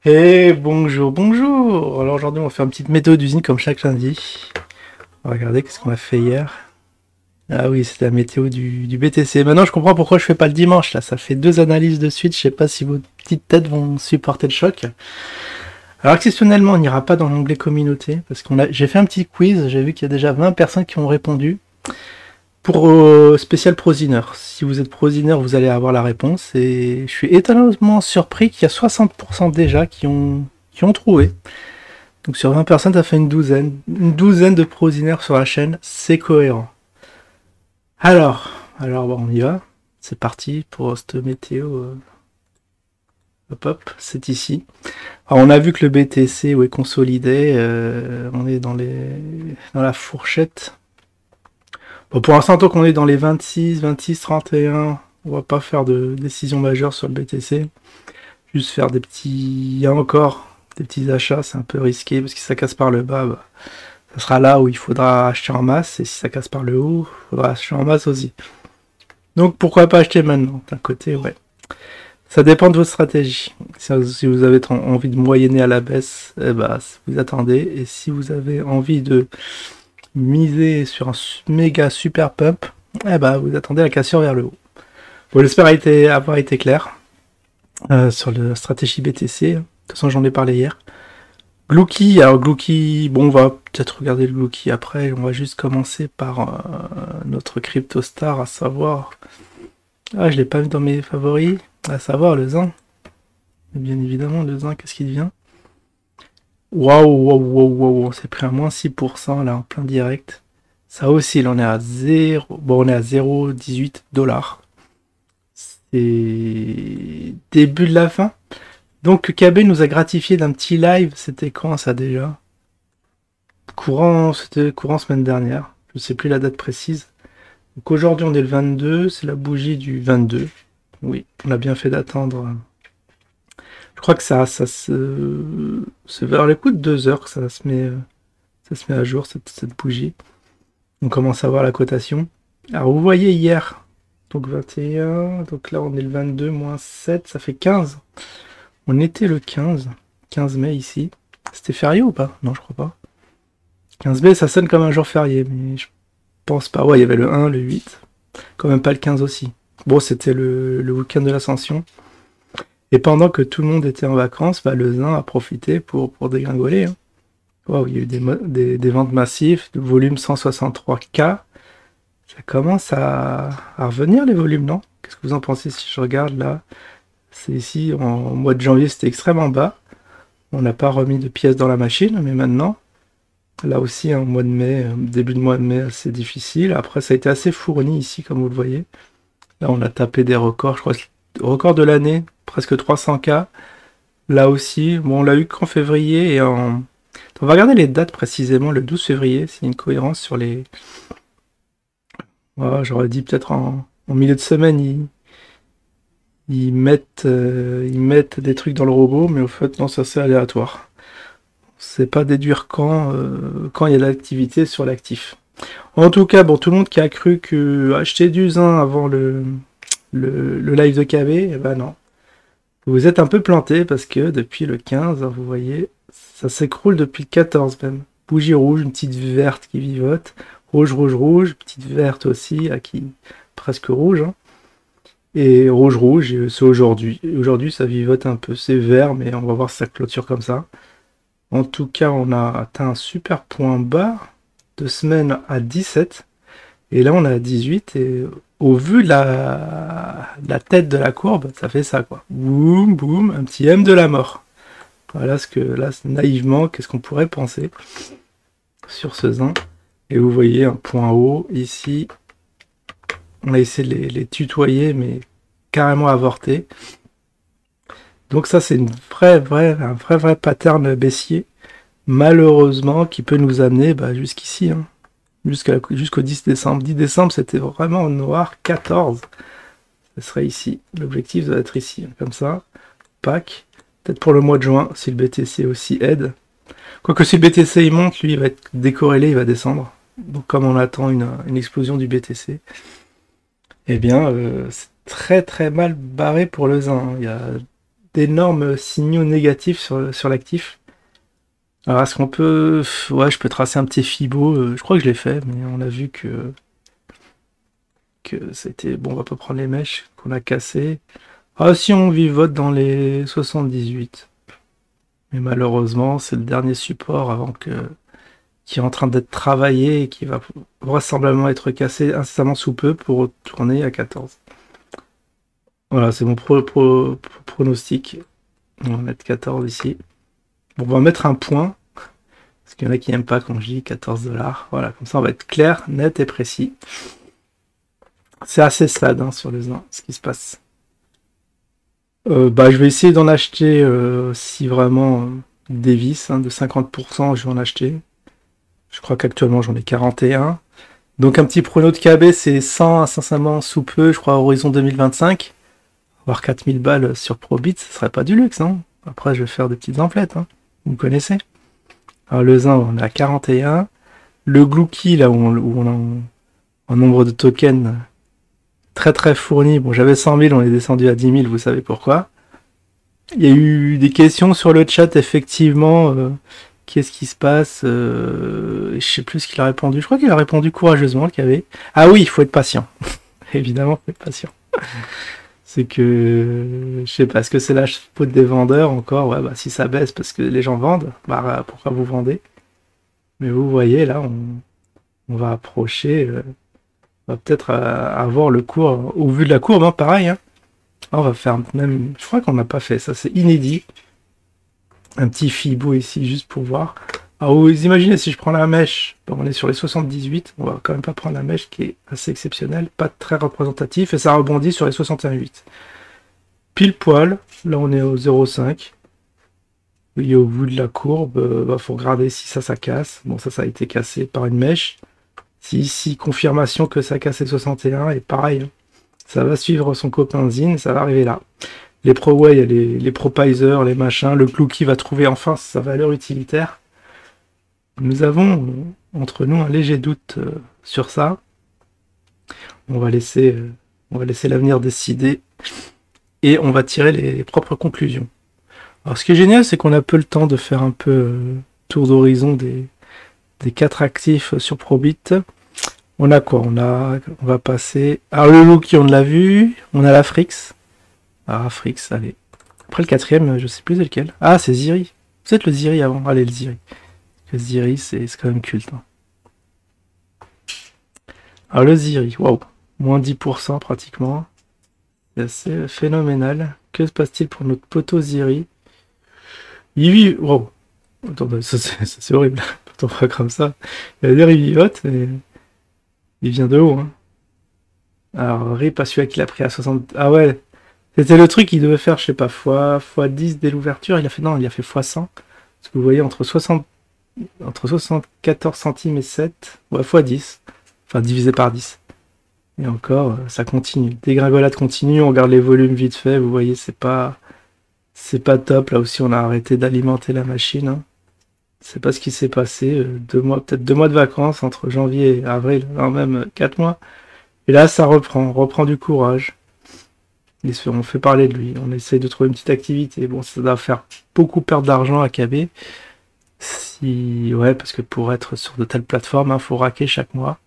Et bonjour, bonjour. Alors aujourd'hui on va faire une petite météo d'usine comme chaque lundi. On va regarder qu'est-ce qu'on a fait hier. Ah oui, c'était la météo du BTC. Maintenant je comprends pourquoi je fais pas le dimanche là. Ça fait 2 analyses de suite. Je sais pas si vos petites têtes vont supporter le choc. Alors exceptionnellement on n'ira pas dans l'onglet communauté parce j'ai fait un petit quiz. J'ai vu qu'il y a déjà 20 personnes qui ont répondu. Pour spécial prosiner. Si vous êtes prosiner, vous allez avoir la réponse. Et je suis étonnamment surpris qu'il y a 60% déjà qui ont trouvé. Donc sur 20 personnes, ça fait une douzaine. Une douzaine de prosiners sur la chaîne. C'est cohérent. Alors bon, on y va. C'est parti pour cette météo. Hop hop, c'est ici. Alors on a vu que le BTC est consolidé. On est dans la fourchette. Bon, pour l'instant, tant qu'on est dans les 26, 31, on va pas faire de décision majeure sur le BTC. Juste faire des petits... Il y a encore des petits achats, c'est un peu risqué, parce que si ça casse par le bas, bah, ça sera là où il faudra acheter en masse, et si ça casse par le haut, il faudra acheter en masse aussi. Donc pourquoi pas acheter maintenant, d'un côté, ouais. Ça dépend de votre stratégie. Si vous avez envie de moyenner à la baisse, eh bah, vous attendez, et si vous avez envie de miser sur un méga super pump, eh ben, vous attendez la cassure vers le haut. Bon, j'espère avoir été clair sur la stratégie BTC. De toute façon, j'en ai parlé hier. Glucky, alors Glucky, bon, on va peut-être regarder le Glucky après. On va juste commencer par notre CryptoStar, à savoir... Ah, je l'ai pas mis dans mes favoris. À savoir le Zin. Bien évidemment, le Zin, qu'est-ce qu'il devient? Waouh, on s'est pris à moins 6% là en plein direct. Ça oscille, on est à 0. Bon, on est à 0,18 $. C'est début de la fin. Donc KB nous a gratifié d'un petit live. C'était quand ça déjà? C'était courant semaine dernière. Je ne sais plus la date précise. Donc aujourd'hui on est le 22, c'est la bougie du 22. Oui, on a bien fait d'attendre. Je crois que c'est vers les coups de 2 heures que ça se met à jour, cette bougie. On commence à voir la cotation. Alors, vous voyez hier, donc 21, donc là, on est le 22, moins 7, ça fait 15. On était le 15 mai ici. C'était férié ou pas? Non, je crois pas. 15 mai, ça sonne comme un jour férié, mais je pense pas. Ouais, il y avait le 1, le 8. Quand même pas le 15 aussi. Bon, c'était le week-end de l'Ascension. Et pendant que tout le monde était en vacances, bah, le Zin a profité pour dégringoler. Hein. Wow, il y a eu des ventes massives, de volume 163K. Ça commence à revenir les volumes, non? Qu'est-ce que vous en pensez si je regarde là? C'est ici, en mois de janvier, c'était extrêmement bas. On n'a pas remis de pièces dans la machine, mais maintenant, là aussi, en mois de mai, début de mois de mai, c'est difficile. Après, ça a été assez fourni ici, comme vous le voyez. Là, on a tapé des records, je crois, record de l'année, presque 300K. Là aussi, bon, on l'a eu qu'en février et en... On va regarder les dates précisément, le 12 février, s'il y a une cohérence sur les... Oh, j'aurais dit peut-être en milieu de semaine, ils mettent des trucs dans le robot, mais au fait, non, ça c'est aléatoire. On sait pas déduire quand il y a de l'activité sur l'actif. En tout cas, bon, tout le monde qui a cru que acheter du Zin avant le live de KB, eh ben non. Vous êtes un peu planté parce que depuis le 15, vous voyez, ça s'écroule depuis le 14 même. Bougie rouge, une petite verte qui vivote. Rouge, rouge, rouge. Petite verte aussi, qui presque rouge. Hein. Et rouge, rouge, c'est aujourd'hui. Aujourd'hui, ça vivote un peu. C'est vert, mais on va voir si ça clôture comme ça. En tout cas, on a atteint un super point bas de semaine à 17. Et là, on est à 18. Et au vu de la tête de la courbe, ça fait ça, quoi. Boum, boum, un petit M de la mort. Voilà ce que, là, naïvement, qu'est-ce qu'on pourrait penser sur ce Zin. Et vous voyez un point haut, ici. On a essayé de les tutoyer, mais carrément avorté. Donc ça, c'est un vrai pattern baissier, malheureusement, qui peut nous amener jusqu'ici, hein. Jusqu'au 10 décembre. 10 décembre, c'était vraiment noir. 14, ce serait ici. L'objectif doit être ici, comme ça. Pack. Peut-être pour le mois de juin, si le BTC aussi aide. Quoique si le BTC il monte, lui, il va être décorrélé, il va descendre. Donc comme on attend une explosion du BTC, eh bien c'est très très mal barré pour le zin. Il y a d'énormes signaux négatifs sur l'actif. Alors est-ce qu'on peut... Ouais, je peux tracer un petit Fibo, je crois que je l'ai fait, mais on a vu que c'était... Bon, on va pas prendre les mèches qu'on a cassées. Ah si, on vivote dans les 78. Mais malheureusement, c'est le dernier support avant qui est en train d'être travaillé et qui va vraisemblablement être cassé incessamment sous peu pour retourner à 14. Voilà, c'est mon pronostic. On va mettre 14 ici. Bon, on va mettre un point. Parce qu'il y en a qui n'aiment pas quand je dis 14$. Voilà, comme ça on va être clair, net et précis. C'est assez sad hein, sur le zin, ce qui se passe. Je vais essayer d'en acheter si vraiment des vis hein, de 50%, je vais en acheter. Je crois qu'actuellement j'en ai 41. Donc un petit prono de KB, c'est 100 à 500 sous peu, je crois, à horizon 2025. Avoir 4000 balles sur Probit, ce serait pas du luxe, hein. Après, je vais faire des petites emplettes, hein. Vous connaissez. Alors le zin, on est à 41. Le Glouki, là où on a un nombre de tokens très très fourni. Bon, j'avais 100 000, on est descendu à 10 000, vous savez pourquoi. Il y a eu des questions sur le chat, effectivement. Qu'est-ce qui se passe je sais plus ce qu'il a répondu. Je crois qu'il a répondu courageusement, le KV. Ah oui, il faut être patient. Évidemment, il faut être patient. C'est que... Je sais pas, est-ce que c'est la faute des vendeurs encore? Ouais, bah si ça baisse parce que les gens vendent, bah pourquoi vous vendez? Mais vous voyez, là, on va approcher... on va peut-être avoir le cours... Au vu de la courbe, hein, pareil, hein. On va faire même... Je crois qu'on n'a pas fait ça, c'est inédit. Un petit Fibo ici, juste pour voir. Alors, vous imaginez, si je prends la mèche, bon, on est sur les 78, on va quand même pas prendre la mèche qui est assez exceptionnelle, pas très représentatif, et ça rebondit sur les 61,8. Pile poil, là on est au 0,5. Et au bout de la courbe, faut regarder si ça casse. Bon, ça a été cassé par une mèche. Si ici, confirmation que ça casse les 61, et pareil, hein, ça va suivre son copain Zine, ça va arriver là. Les ProWay, les ProPizer, les machins, le Glouki va trouver enfin sa valeur utilitaire. Nous avons entre nous un léger doute sur ça. On va laisser l'avenir décider et on va tirer les propres conclusions. Alors ce qui est génial, c'est qu'on a peu le temps de faire un peu tour d'horizon des 4 actifs sur Probit. On a quoi? On va passer... Alors le Loki, on l'a vu. On a la Frix. Ah, Frix, allez. Après le 4ème, je sais plus c'est lequel. Ah, c'est Ziri. Peut-être le Ziri avant. Allez, le Ziri. Le Ziri, c'est quand même culte. Hein. Alors le Ziri, waouh. Moins 10% pratiquement. C'est assez phénoménal. Que se passe-t-il pour notre poteau Ziri? Il vit... Waouh. Attends, ça c'est horrible. Quand on voit comme ça. Il va dire il vivote, mais... Il vient de haut. Hein. Alors, RIP à celui-là qu'il a pris à 60... Ah ouais. C'était le truc qu'il devait faire, je sais pas, x10 dès l'ouverture. Il a fait non, il a fait x100. Parce que vous voyez, entre 74 centimes et 7, ouais, x10. Enfin, divisé par 10. Et encore, ça continue. Dégringolade continue, on regarde les volumes vite fait. Vous voyez, c'est pas top. Là aussi, on a arrêté d'alimenter la machine. Hein. C'est pas ce qui s'est passé. Peut-être 2 mois de vacances entre janvier et avril. Non, même 4 mois. Et là, ça reprend du courage. On fait parler de lui. On essaye de trouver une petite activité. Bon, ça va faire beaucoup perdre d'argent à KB. Ouais, parce que pour être sur de telles plateformes, il faut raquer chaque mois.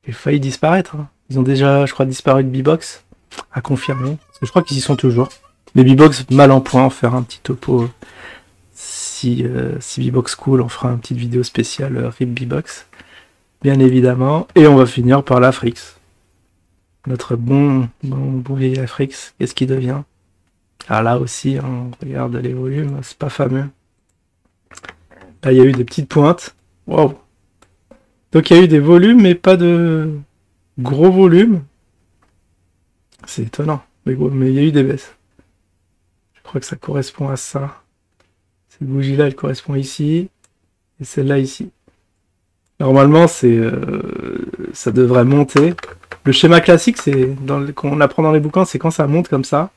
Il a failli disparaître. Hein. Ils ont déjà, je crois, disparu de B-Box. À confirmer. Parce que je crois qu'ils y sont toujours. Les B-Box, mal en point, faire un petit topo. Si B-Box cool, on fera une petite vidéo spéciale RIP B-Box. Bien évidemment. Et on va finir par la Frix. Notre bon vieil Afrix, qu'est-ce qu'il devient? Ah là aussi, hein, on regarde les volumes, c'est pas fameux. Là, il y a eu des petites pointes. Waouh! Donc il y a eu des volumes, mais pas de gros volumes. C'est étonnant. Mais il y a eu des baisses. Je crois que ça correspond à ça. Cette bougie-là, elle correspond ici. Et celle-là ici. Normalement, ça devrait monter. Le schéma classique, c'est qu'on apprend dans les bouquins, c'est quand ça monte comme ça,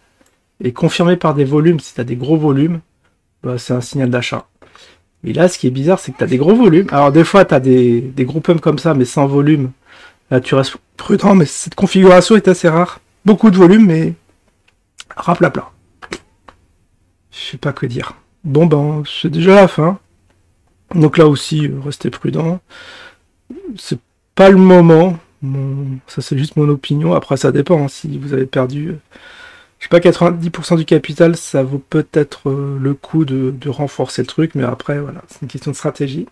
et confirmé par des volumes, si tu as des gros volumes, bah, c'est un signal d'achat. Et là, ce qui est bizarre, c'est que tu as des gros volumes. Alors, des fois, tu as des gros pumps comme ça, mais sans volume. Là, tu restes prudent, mais cette configuration est assez rare. Beaucoup de volume, mais raplapla. Je sais pas que dire. Bon, ben, c'est déjà la fin. Donc là aussi, restez prudent. C'est pas le moment. Ça, c'est juste mon opinion. Après, ça dépend. Hein. Si vous avez perdu, je sais pas, 90% du capital, ça vaut peut-être le coup de renforcer le truc. Mais après, voilà, c'est une question de stratégie.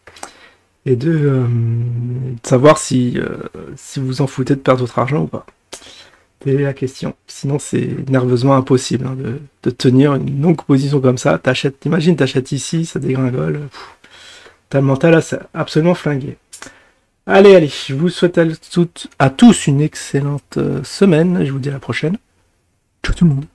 Et de savoir si vous en foutez de perdre votre argent ou pas. C'est la question. Sinon, c'est nerveusement impossible hein, de tenir une longue position comme ça. T'imagines, t'achètes ici, ça dégringole. T'as le mental, là, c'est absolument flingué. Allez, je vous souhaite à tous une excellente semaine. Je vous dis à la prochaine. Ciao tout le monde.